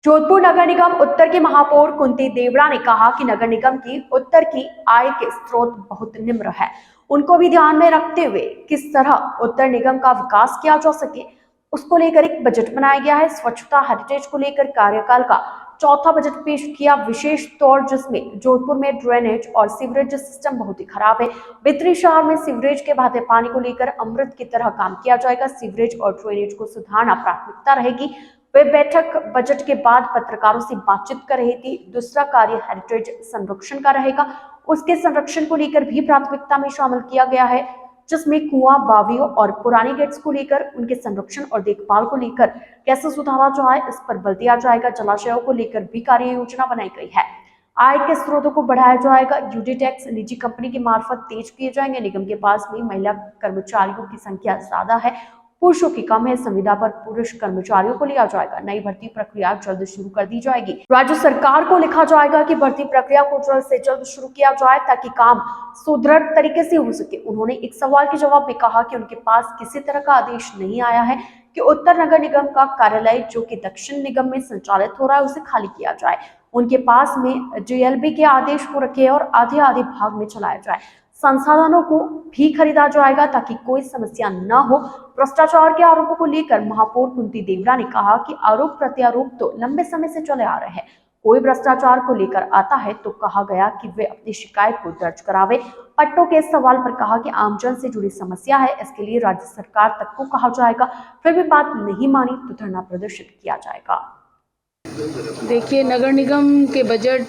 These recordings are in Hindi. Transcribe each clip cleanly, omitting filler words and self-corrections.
जोधपुर नगर निगम उत्तर की महापौर कुंती देवड़ा ने कहा कि नगर निगम की उत्तर की आय के स्रोत बहुत निम्न है। उनको भी ध्यान में रखते हुए किस तरह उत्तर निगम का विकास किया जा सके, उसको लेकर एक बजट बनाया गया है। स्वच्छता हेरिटेज को लेकर कार्यकाल का चौथा बजट पेश किया विशेष तौर, जिसमें जोधपुर में ड्रेनेज और सीवरेज सिस्टम बहुत ही खराब है। बितरी शहर में सीवरेज के बहते पानी को लेकर अमृत की तरह काम किया जाएगा। सीवरेज और ड्रेनेज को सुधारना प्राथमिकता रहेगी। वे बैठक बजट के बाद पत्रकारों से बातचीत कर रही थी। दूसरा कार्य हेरिटेज संरक्षण का रहेगा। उसके संरक्षण को लेकर भी प्राथमिकता में शामिल किया गया है, जिसमें कुआं, बावियों और पुरानी गेट्स को लेकर उनके संरक्षण और देखभाल को लेकर कैसे सुधारा जाए, इस पर बल दिया जाएगा। जलाशयों को लेकर भी कार्य योजना बनाई गई है। आय के स्रोतों को बढ़ाया जाएगा। यूडी टैक्स निजी कंपनी के मार्फत तेज किए जाएंगे। निगम के पास में महिला कर्मचारियों की संख्या ज्यादा है, पुरुषों की कम है। संविदा पर पुरुष कर्मचारियों को लिया जाएगा। नई भर्ती प्रक्रिया जल्द शुरू कर दी जाएगी। राज्य सरकार को लिखा जाएगा कि भर्ती प्रक्रिया को जल्द से जल्द शुरू किया जाए ताकि काम सुदृढ़ तरीके से हो सके। उन्होंने एक सवाल के जवाब में कहा कि उनके पास किसी तरह का आदेश नहीं आया है कि उत्तर नगर निगम का कार्यालय, जो कि दक्षिण निगम में संचालित हो रहा है, उसे खाली किया जाए। उनके पास में जीएलबी के आदेश हो रखे हैं और आधे आधे भाग में चलाया जाए। संसाधनों को भी खरीदा जाएगा ताकि कोई समस्या न हो। भ्रष्टाचार के आरोपों को लेकर महापौर कुंती देवड़ा ने कहा कि आरोप प्रत्यारोप तो लंबे समय से चले आ रहे हैं। कोई भ्रष्टाचार को लेकर आता है तो कहा गया कि वे अपनी शिकायत को दर्ज करावे। पट्टों के सवाल पर कहा कि आमजन से जुड़ी समस्या है, इसके लिए राज्य सरकार तक को कहा जाएगा। फिर भी बात नहीं मानी तो धरना प्रदर्शन किया जाएगा। देखिए, नगर निगम के बजट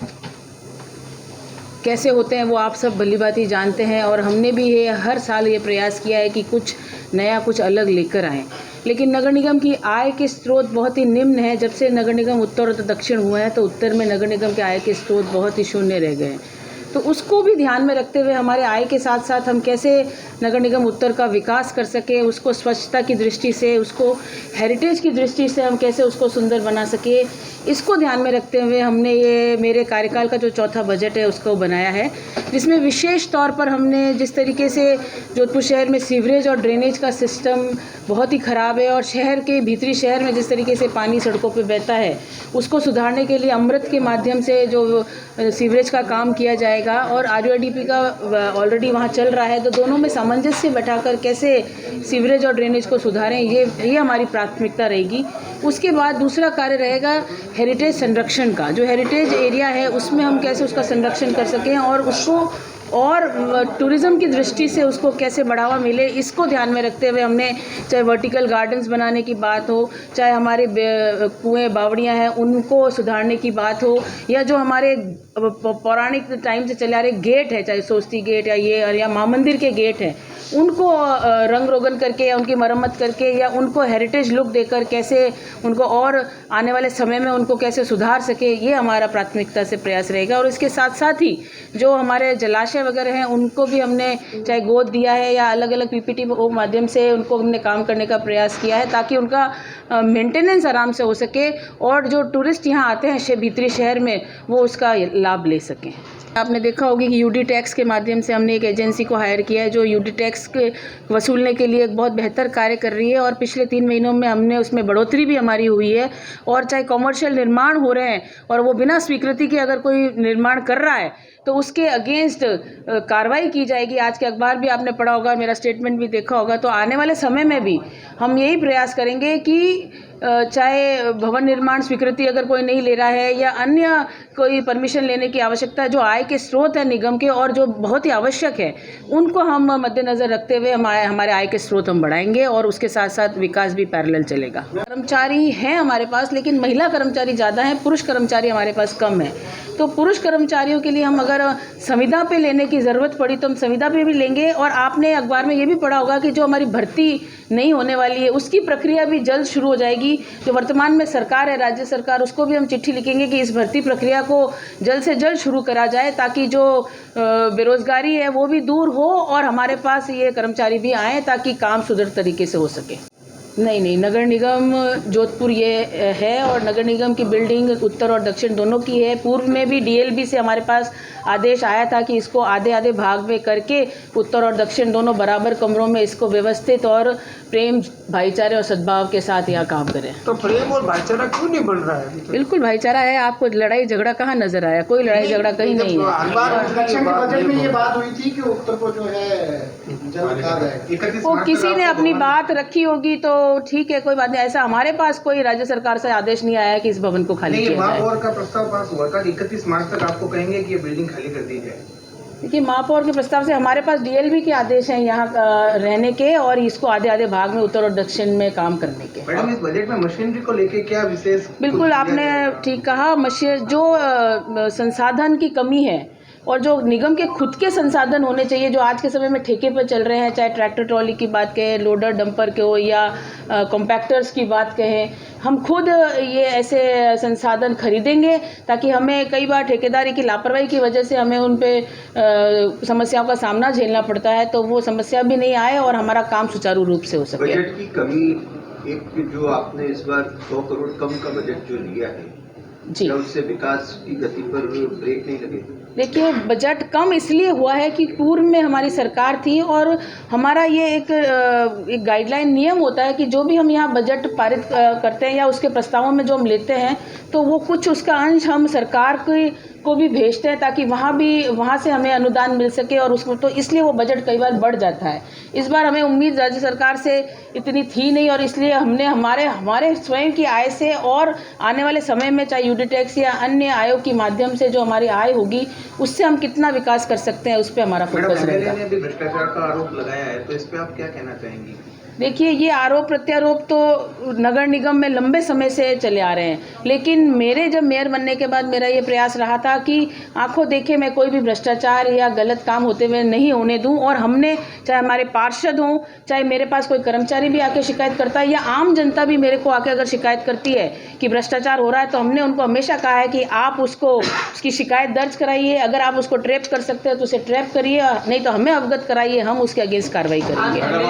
कैसे होते हैं वो आप सब भलीभांति जानते हैं, और हमने भी ये हर साल ये प्रयास किया है कि कुछ नया, कुछ अलग लेकर आएँ। लेकिन नगर निगम की आय के स्रोत बहुत ही निम्न है। जब से नगर निगम उत्तर और दक्षिण हुआ है तो उत्तर में नगर निगम के आय के स्रोत बहुत ही शून्य रह गए हैं। तो उसको भी ध्यान में रखते हुए हमारे आय के साथ साथ हम कैसे नगर निगम उत्तर का विकास कर सके, उसको स्वच्छता की दृष्टि से, उसको हेरिटेज की दृष्टि से हम कैसे उसको सुंदर बना सके, इसको ध्यान में रखते हुए हमने ये मेरे कार्यकाल का जो चौथा बजट है उसको बनाया है, जिसमें विशेष तौर पर हमने जिस तरीके से जोधपुर शहर में सीवरेज और ड्रेनेज का सिस्टम बहुत ही ख़राब है और शहर के भीतरी शहर में जिस तरीके से पानी सड़कों पर बहता है, उसको सुधारने के लिए अमृत के माध्यम से जो सीवरेज का काम किया जाएगा और आरयूआईडीपी का ऑलरेडी वहाँ चल रहा है, तो दोनों में सामंजस्य बैठाकर कैसे सीवरेज और ड्रेनेज को सुधारें, ये हमारी प्राथमिकता रहेगी। उसके बाद दूसरा कार्य रहेगा हेरिटेज संरक्षण का। जो हेरिटेज एरिया है उसमें हम कैसे उसका संरक्षण कर सकें और उसको और टूरिज़्म की दृष्टि से उसको कैसे बढ़ावा मिले, इसको ध्यान में रखते हुए हमने चाहे वर्टिकल गार्डन्स बनाने की बात हो, चाहे हमारे कुएँ बावड़ियाँ हैं उनको सुधारने की बात हो, या जो हमारे पौराणिक टाइम से चले आ रहे गेट है, चाहे सोस्ती गेट या महामंदिर के गेट हैं, उनको रंग रोगन करके या उनकी मरम्मत करके या उनको हेरिटेज लुक देकर कैसे उनको और आने वाले समय में उनको कैसे सुधार सके, ये हमारा प्राथमिकता से प्रयास रहेगा। और इसके साथ साथ ही जो हमारे जलाशय वगैरह हैं उनको भी हमने चाहे गोद दिया है या अलग अलग पीपीटी माध्यम से उनको हमने काम करने का प्रयास किया है ताकि उनका मेंटेनेंस आराम से हो सके और जो टूरिस्ट यहाँ आते हैं भीतरी शहर में वो उसका लाभ ले सकें। आपने देखा होगा कि यूडी टैक्स के माध्यम से हमने एक एजेंसी को हायर किया है जो यूडी टैक्स के वसूलने के लिए एक बहुत बेहतर कार्य कर रही है और पिछले 3 महीनों में हमने उसमें बढ़ोतरी भी हमारी हुई है। और चाहे कॉमर्शियल निर्माण हो रहे हैं और वो बिना स्वीकृति के अगर कोई निर्माण कर रहा है तो उसके अगेंस्ट कार्रवाई की जाएगी। आज के अखबार भी आपने पढ़ा होगा, मेरा स्टेटमेंट भी देखा होगा। तो आने वाले समय में भी हम यही प्रयास करेंगे कि चाहे भवन निर्माण स्वीकृति अगर कोई नहीं ले रहा है या अन्य कोई परमिशन लेने की आवश्यकता है, जो आय के स्रोत है निगम के और जो बहुत ही आवश्यक है, उनको हम मद्देनज़र रखते हुए हमारे आय के स्रोत हम बढ़ाएंगे और उसके साथ साथ विकास भी पैरेलल चलेगा। कर्मचारी हैं हमारे पास, लेकिन महिला कर्मचारी ज़्यादा हैं, पुरुष कर्मचारी हमारे पास कम है। तो पुरुष कर्मचारियों के लिए हम अगर संविदा पे लेने की ज़रूरत पड़ी तो हम संविदा पे भी लेंगे। और आपने अखबार में ये भी पढ़ा होगा कि जो हमारी भर्ती नहीं होने वाली है उसकी प्रक्रिया भी जल्द शुरू हो जाएगी। जो वर्तमान में सरकार है, राज्य सरकार, उसको भी हम चिट्ठी लिखेंगे कि इस भर्ती प्रक्रिया को जल्द से जल्द शुरू करा जाए ताकि जो बेरोजगारी है वो भी दूर हो और हमारे पास ये कर्मचारी भी आएँ ताकि काम सुदृढ़ तरीके से हो सके। नहीं, नगर निगम जोधपुर ये है और नगर निगम की बिल्डिंग उत्तर और दक्षिण दोनों की है। पूर्व में भी डीएलबी से हमारे पास आदेश आया था कि इसको आधे भाग में करके उत्तर और दक्षिण दोनों बराबर कमरों में इसको व्यवस्थित और प्रेम, भाईचारे और सद्भाव के साथ यहाँ काम करें। तो प्रेम और भाईचारा क्यों नहीं बन रहा है अभी तक? बिल्कुल भाईचारा है। आपको लड़ाई झगड़ा कहाँ नजर आया? कोई लड़ाई झगड़ा कहीं नहीं है। हर बार दक्षिण के बजट में ये बात हुई थी कि उत्तर को जो है जल्द कहा जाएगा। वो किसी ने अपनी बात रखी होगी तो ठीक है, कोई बात नहीं। ऐसा हमारे पास कोई राज्य सरकार से आदेश नहीं आया है कि इस भवन को खाली किया जाए। महापौर का प्रस्ताव पास हुआ था 31 मार्च तक आपको कहेंगे कि ये बिल्डिंग खाली कर दी जाए। देखिए, महापौर के प्रस्ताव से हमारे पास डीएलबी के आदेश हैं यहाँ रहने के और इसको आधे भाग में उत्तर और दक्षिण में काम करने के। मैडम, इस बजट में मशीनरी को लेके क्या विशेष? बिल्कुल आपने ठीक कहा। जो संसाधन की कमी है और जो निगम के खुद के संसाधन होने चाहिए, जो आज के समय में ठेके पर चल रहे हैं, चाहे ट्रैक्टर ट्रॉली की बात कहें, लोडर डंपर के हो या कॉम्पैक्टर्स की बात कहें, हम खुद ये ऐसे संसाधन खरीदेंगे ताकि हमें कई बार ठेकेदारी की लापरवाही की वजह से हमें उन पे समस्याओं का सामना झेलना पड़ता है, तो वो समस्या भी नहीं आए और हमारा काम सुचारू रूप से हो सके। बजट की कमी, एक जो आपने इस बार 100 करोड़ कम का बजट जो लिया है जी, क्या उससे विकास की गति पर ब्रेक नहीं लगेगी? देखिए, बजट कम इसलिए हुआ है कि पूर्व में हमारी सरकार थी और हमारा ये एक गाइडलाइन नियम होता है कि जो भी हम यहाँ बजट पारित करते हैं या उसके प्रस्तावों में जो हम लेते हैं तो वो कुछ उसका अंश हम सरकार को भी भेजते हैं ताकि वहाँ से हमें अनुदान मिल सके और उसको, तो इसलिए वो बजट कई बार बढ़ जाता है। इस बार हमें उम्मीद राज्य सरकार से इतनी थी नहीं और इसलिए हमने हमारे स्वयं की आय से और आने वाले समय में चाहे यूडी टैक्स या अन्य आयों के माध्यम से जो हमारी आय होगी उससे हम कितना विकास कर सकते हैं उस पर हमारा फोकस रहेगा। मैडम, ने भी भ्रष्टाचार का आरोप लगाया है, तो इस पे आप क्या कहना चाहेंगी? देखिए, ये आरोप प्रत्यारोप तो नगर निगम में लंबे समय से चले आ रहे हैं, लेकिन मेरे जब मेयर बनने के बाद मेरा ये प्रयास रहा था कि आंखों देखे मैं कोई भी भ्रष्टाचार या गलत काम होते हुए नहीं होने दूं और हमने, चाहे हमारे पार्षद हों, चाहे मेरे पास कोई कर्मचारी भी आके शिकायत करता है या आम जनता भी मेरे को आके अगर शिकायत करती है कि भ्रष्टाचार हो रहा है, तो हमने उनको हमेशा कहा है कि आप उसकी शिकायत दर्ज कराइए। अगर आप उसको ट्रैप कर सकते हैं तो उसे ट्रैप करिए, नहीं तो हमें अवगत कराइए, हम उसके अगेंस्ट कार्रवाई करेंगे।